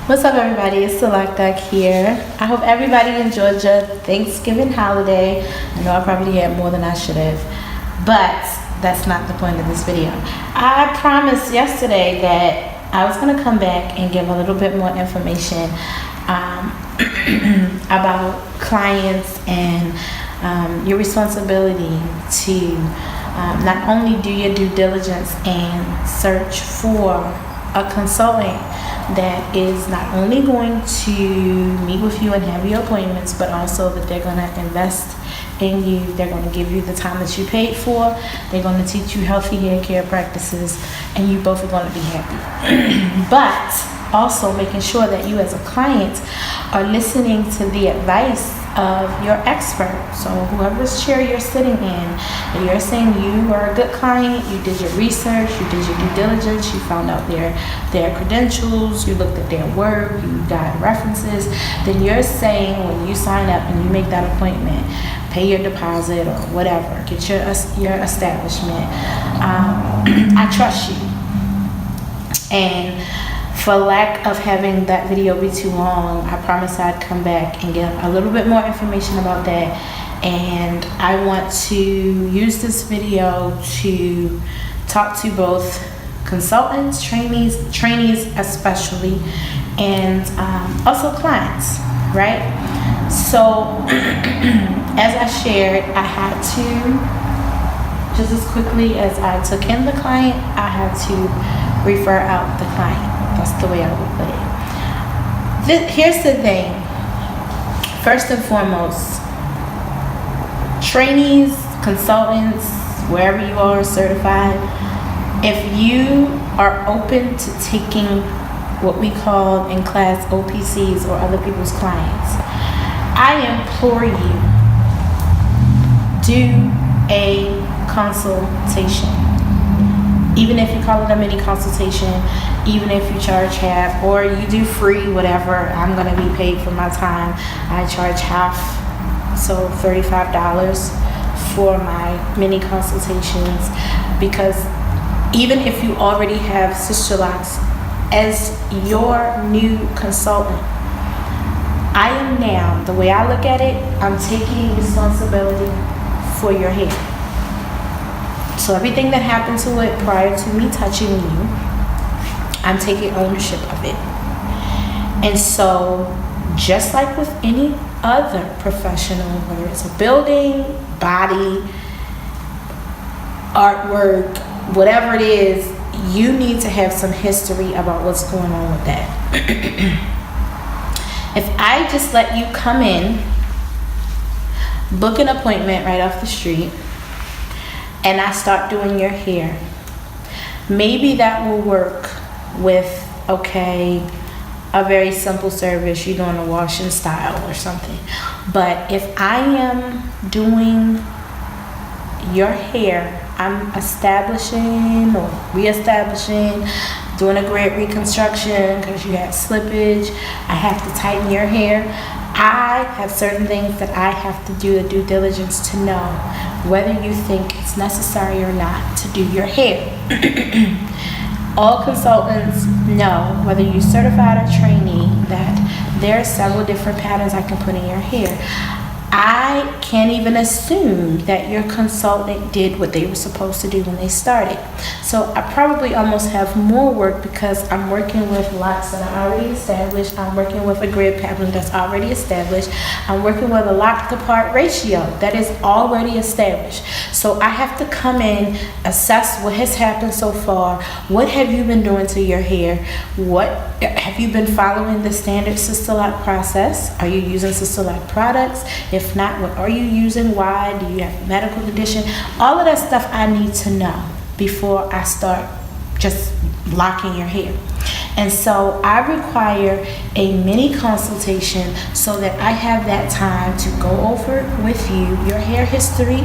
What's up, everybody? It's Sisterlocks here. I hope everybody enjoyed your Thanksgiving holiday. I know I probably had more than I should have, but that's not the point of this video. I promised yesterday that I was going to come back and give a little bit more information about clients and your responsibility to not only do your due diligence and search for a consultant that is not only going to meet with you and have your appointments, but also that they're going to invest in you. They're going to give you the time that you paid for. They're going to teach you healthy hair care practices, and you both are going to be happy. But also making sure that you as a client are listening to the advice of your expert. So whoever's chair you're sitting in, and you're saying you are a good client, you did your research, you did your due diligence, you found out their credentials, you looked at their work, you got references, then you're saying when you sign up and you make that appointment, pay your deposit or whatever, get your establishment, I trust you. And for lack of having that video be too long, I promised I'd come back and give a little bit more information about that. And I want to use this video to talk to both consultants, trainees especially, and also clients, right? So as I shared, I had to, just as quickly as I took in the client, I had to refer out the client. That's the way I would put it. Here's the thing. First and foremost, trainees, consultants, wherever you are certified, if you are open to taking what we call in class OPCs or other people's clients, I implore you, do a consultation. Even if you call it a mini consultation, even if you charge half, or you do free, whatever, I'm going to be paid for my time. I charge half, so $35 for my mini consultations, because even if you already have Sisterlocks as your new consultant, I am now, the way I look at it, I'm taking responsibility for your hair. So everything that happened to it prior to me touching you, I'm taking ownership of it. And so, just like with any other professional, whether it's a building, body, artwork, whatever it is, you need to have some history about what's going on with that. If I just let you come in, book an appointment right off the street, and I start doing your hair, maybe that will work with, okay, a very simple service, you're doing a wash and style or something. But if I am doing your hair, I'm establishing or reestablishing, doing a great reconstruction because you had slippage, I have to tighten your hair. I have certain things that I have to do the due diligence to know whether you think it's necessary or not to do your hair. All consultants know, whether you're certified or trainee, that there are several different patterns I can put in your hair. I can't even assume that your consultant did what they were supposed to do when they started. So I probably almost have more work because I'm working with locks that are already established. I'm working with a grid pattern that's already established. I'm working with a lock to part ratio that is already established. So I have to come in, assess what has happened so far. What have you been doing to your hair? What have you been following the standard Sisterlocks process? Are you using Sisterlocks products? If not, what are you using? Why? Do you have a medical condition? All of that stuff I need to know before I start just locking your hair. And so I require a mini consultation so that I have that time to go over with you your hair history,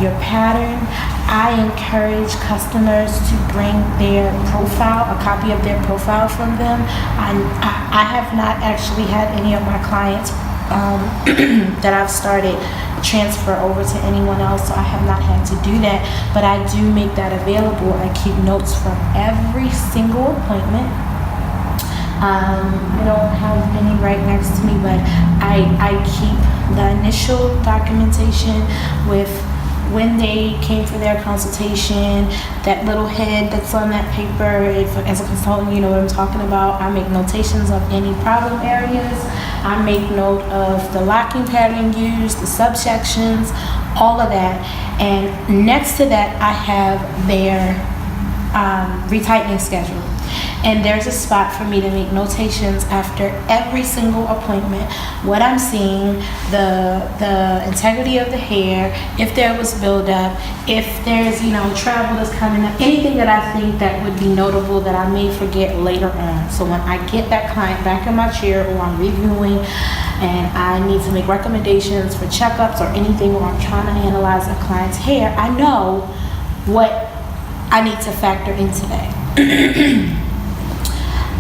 your pattern. I encourage customers to bring their profile, a copy of their profile from them. I have not actually had any of my clients that I've started transfer over to anyone else, so I have not had to do that, but I do make that available. I keep notes from every single appointment. I don't have any right next to me, but I keep the initial documentation with when they came for their consultation, that little head that's on that paper. If, as a consultant, you know what I'm talking about. I make notations of any problem areas. I make note of the locking pattern used, the subsections, all of that. And next to that, I have their retightening schedule. And there's a spot for me to make notations after every single appointment. What I'm seeing, the integrity of the hair, if there was buildup, if there's, travel that's coming up, anything that I think that would be notable that I may forget later on. So when I get that client back in my chair or I'm reviewing and I need to make recommendations for checkups or anything, or I'm trying to analyze a client's hair, I know what I need to factor in today.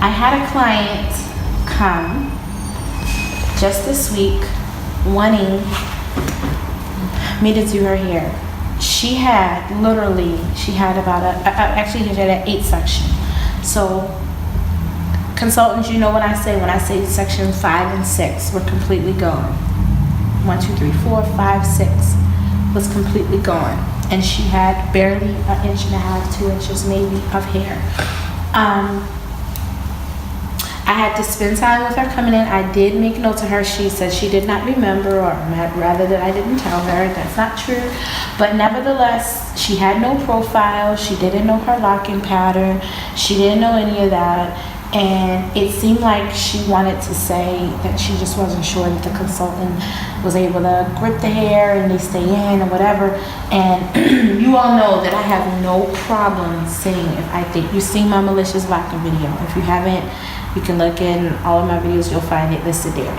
I had a client come just this week wanting me to do her hair. She had about actually she had an 8 section. So consultants, you know what I say when I say section 5 and 6 were completely gone. 1, 2, 3, 4, 5, 6 was completely gone. And she had barely 1.5 inches, 2 inches maybe of hair. I had to spend time with her coming in. I did make note to her. She said she did not remember, or rather that I didn't tell her. That's not true. But nevertheless, she had no profile. She didn't know her locking pattern. She didn't know any of that. And it seemed like she wanted to say that she just wasn't sure that the consultant was able to grip the hair and they stay in or whatever. And you all know that I have no problem saying if I think you've seen my malicious locking video. If you haven't, you can look in all of my videos, you'll find it listed there.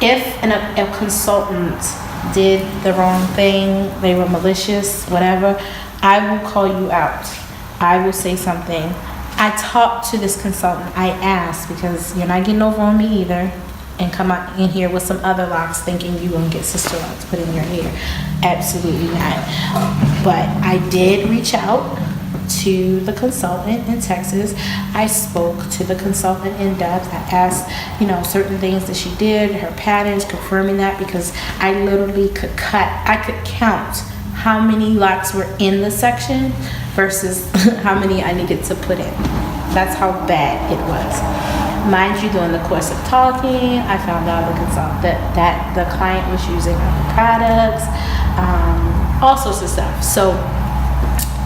If a consultant did the wrong thing, they were malicious, whatever, I will call you out. I will say something. I talked to this consultant. I asked, because you're not getting over on me either, and come out in here with some other locks thinking you're going to get Sisterlocks put in your hair. Absolutely not. But I did reach out to the consultant in Texas. I spoke to the consultant in depth. I asked, certain things that she did, her patterns, confirming that, because I literally could count how many locks were in the section versus how many I needed to put in. That's how bad it was. Mind you, during the course of talking, I found out that the client was using other products, all sorts of stuff. So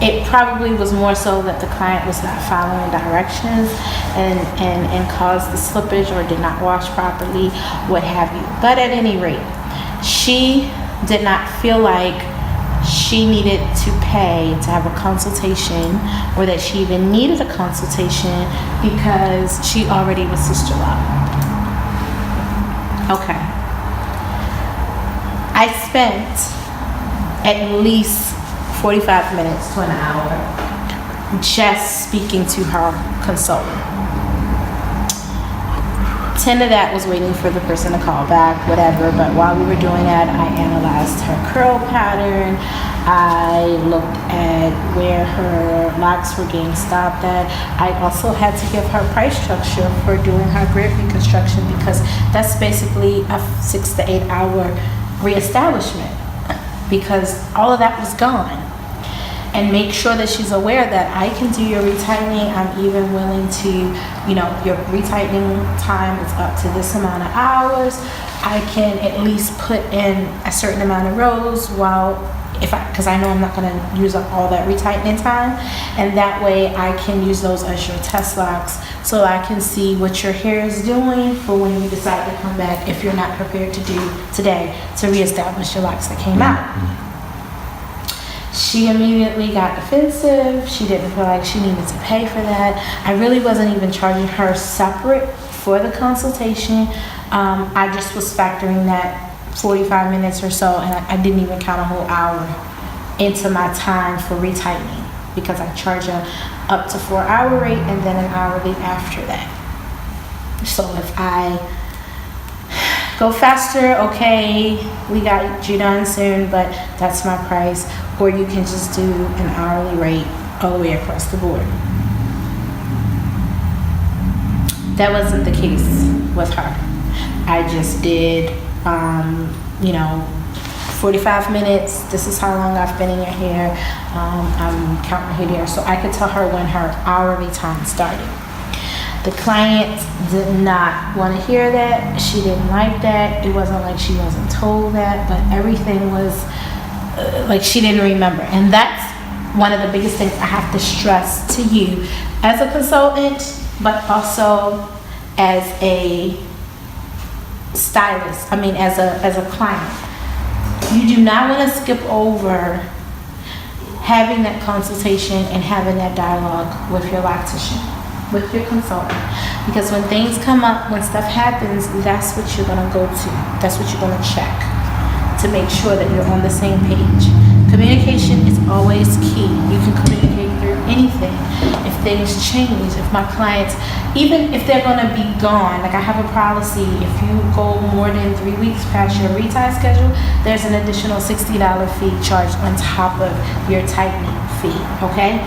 it probably was more so that the client was not following directions and caused the slippage or did not wash properly, what have you. But at any rate, she did not feel like she needed to pay to have a consultation, or that she even needed a consultation, because she already was Sisterlock. Okay. I spent at least 45 minutes to an hour just speaking to her consultant. 10 of that was waiting for the person to call back, whatever. But while we were doing that, I analyzed her curl pattern. I looked at where her locks were getting stopped at. I also had to give her price structure for doing her grid reconstruction, because that's basically a 6 to 8 hour reestablishment, because all of that was gone. And make sure that she's aware that I can do your retightening. I'm even willing to, your retightening time is up to this amount of hours. I can at least put in a certain amount of rows because I know I'm not going to use up all that retightening time. And that way I can use those as your test locks, so I can see what your hair is doing for when you decide to come back, if you're not prepared to do today to reestablish your locks that came out. She immediately got defensive. She didn't feel like she needed to pay for that. I really wasn't even charging her separate for the consultation. I just was factoring that 45 minutes or so, and I didn't even count a whole hour into my time for retightening, because I charge a up to 4 hour rate and then an hourly after that. So if I go faster, okay, we got you done soon, but that's my price. Or you can just do an hourly rate all the way across the board. That wasn't the case with her. I just did, 45 minutes. This is how long I've been in your hair. I'm counting her hair, so I could tell her when her hourly time started. The client did not want to hear that. She didn't like that. It wasn't like she wasn't told that, but everything was like she didn't remember. And that's one of the biggest things I have to stress to you as a consultant, but also as a stylist. As a client. You do not want to skip over having that consultation and having that dialogue with your loctician, with your consultant. Because when things come up, when stuff happens, that's what you're going to go to. That's what you're going to check to make sure that you're on the same page. Communication is always key. You can communicate through anything. If things change, if my clients, even if they're going to be gone, like I have a policy, if you go more than 3 weeks past your retie schedule, there's an additional $60 fee charged on top of your tightening fee, okay?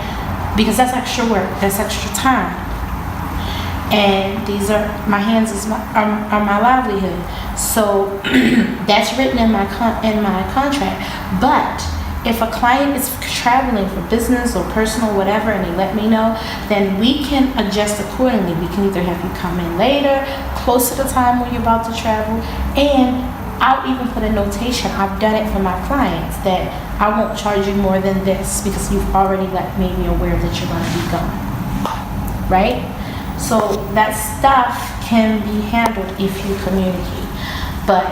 Because that's extra work, that's extra time. And these are, my hands are my livelihood. So that's written in my contract. But if a client is traveling for business or personal, whatever, and they let me know, then we can adjust accordingly. We can either have you come in later, close to the time when you're about to travel, and I'll even put a notation. I've done it for my clients that I won't charge you more than this because you've already made me aware that you're going to be gone. Right? So that stuff can be handled if you communicate. But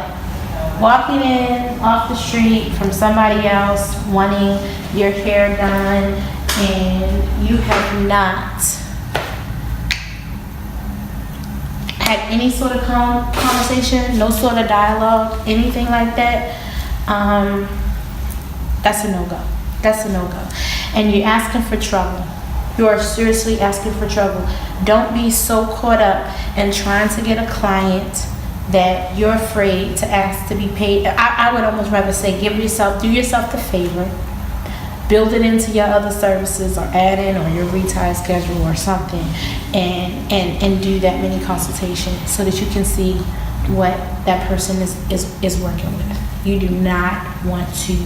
walking in off the street from somebody else wanting your hair done and you have not had any sort of conversation, no sort of dialogue, anything like that, that's a no-go. That's a no-go. And you're asking for trouble. You are seriously asking for trouble. Don't be so caught up in trying to get a client that you're afraid to ask to be paid. I would almost rather say do yourself the favor, build it into your other services or add in or your retie schedule or something, and do that mini consultation so that you can see what that person is working with. You do not want to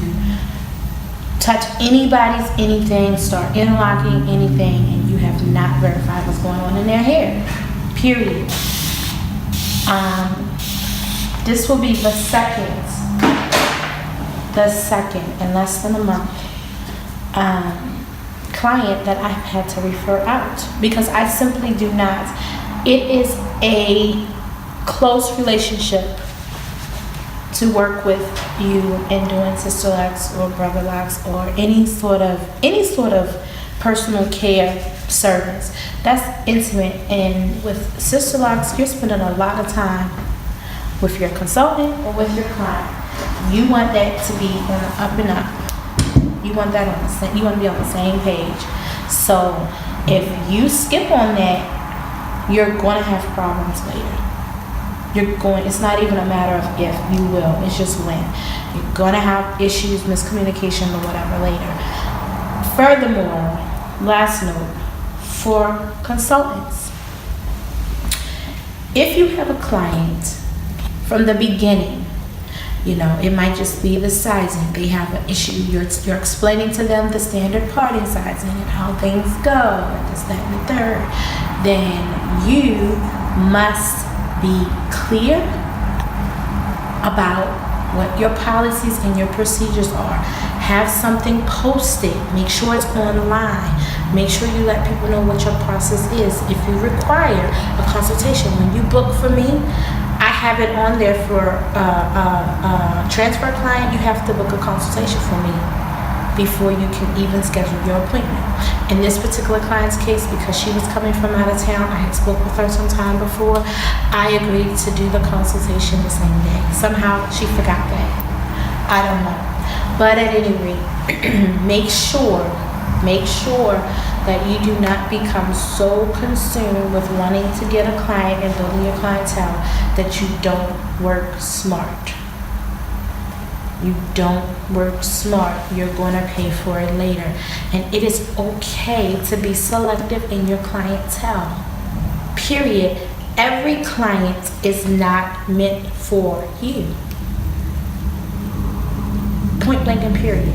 touch anybody's anything, start interlocking anything, and you have not verified what's going on in their hair. Period. This will be the second in less than a month client that I've had to refer out because I simply do not. It is a close relationship to work with you in doing Sisterlocks or Brotherlocks or any sort of personal care service. That's intimate, and with Sisterlocks, you're spending a lot of time with your consultant or with your client. You want that to be on the up and up. You want that you want to be on the same page. So if you skip on that, you're going to have problems later. It's not even a matter of if, you will. It's just when. You're going to have issues, miscommunication, or whatever later. Furthermore, last note, for consultants. If you have a client from the beginning, it might just be the sizing. They have an issue. You're explaining to them the standard parting sizing and how things go, and this, that, and the third. Then you must be clear about what your policies and your procedures are. Have something posted. Make sure it's online. Make sure you let people know what your process is. If you require a consultation, when you book for me, I have it on there for a transfer client. You have to book a consultation for me before you can even schedule your appointment. In this particular client's case, because she was coming from out of town, I had spoke with her some time before, I agreed to do the consultation the same day. Somehow she forgot that. I don't know. But at any rate, make sure that you do not become so consumed with wanting to get a client and building your clientele that you don't work smart. You don't work smart, you're going to pay for it later. And it is okay to be selective in your clientele. Period. Every client is not meant for you. Point blank and period.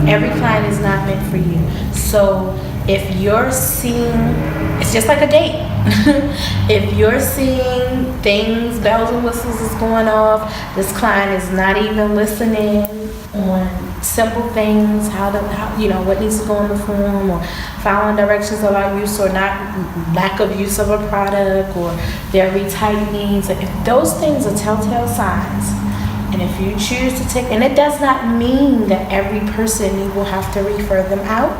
Every client is not meant for you. So if you're seeing, it's just like a date. If you're seeing things, bells and whistles is going off, this client is not even listening on simple things, how what needs to go in the form, or following directions about use or not, lack of use of a product, or their retight needs. If those things are telltale signs, and if you choose to take, and it does not mean that every person you will have to refer them out.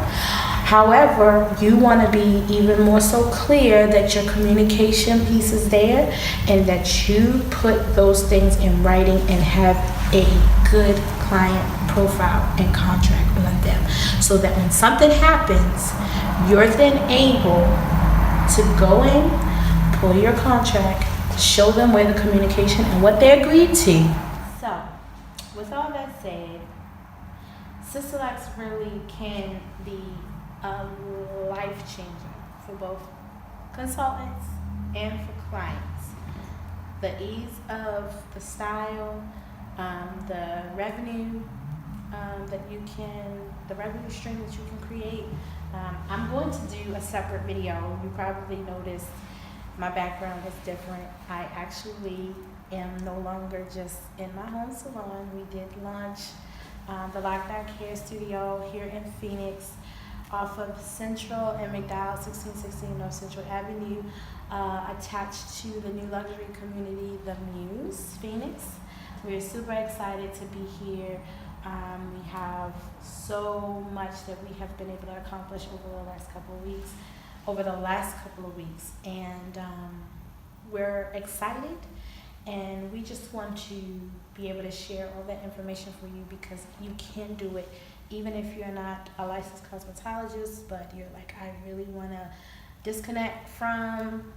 However, you want to be even more so clear that your communication piece is there and that you put those things in writing and have a good client profile and contract on them, so that when something happens, you're then able to go in, pull your contract, show them where the communication and what they agreed to. So, with all that said, Sisterlocks really can be a life changer for both consultants and for clients. The ease of the style, the revenue the revenue stream that you can create. I'm going to do a separate video. You probably noticed my background is different. I actually am no longer just in my home salon. We did launch the Lockdown Hair Studio here in Phoenix, off of Central and McDowell, 1616 North Central Avenue, attached to the new luxury community, The Muse, Phoenix. We're super excited to be here. We have so much that we have been able to accomplish over the last couple of weeks, and we're excited, and we just want to be able to share all that information for you, because you can do it even if you're not a licensed cosmetologist, but you're like, I really want to disconnect from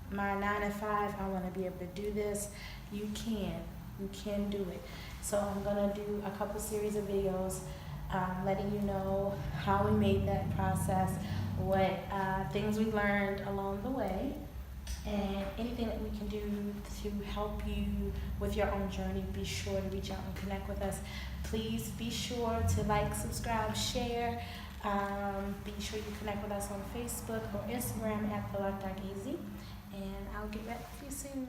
my 9 to 5. I want to be able to do this. You can do it. So I'm gonna do a couple series of videos letting you know how we made that process, what things we learned along the way, and anything that we can do to help you with your own journey. Be sure to reach out and connect with us. Please be sure to like, subscribe, share. Be sure you connect with us on Facebook or Instagram at TheLock.easy, and I'll get back to you soon.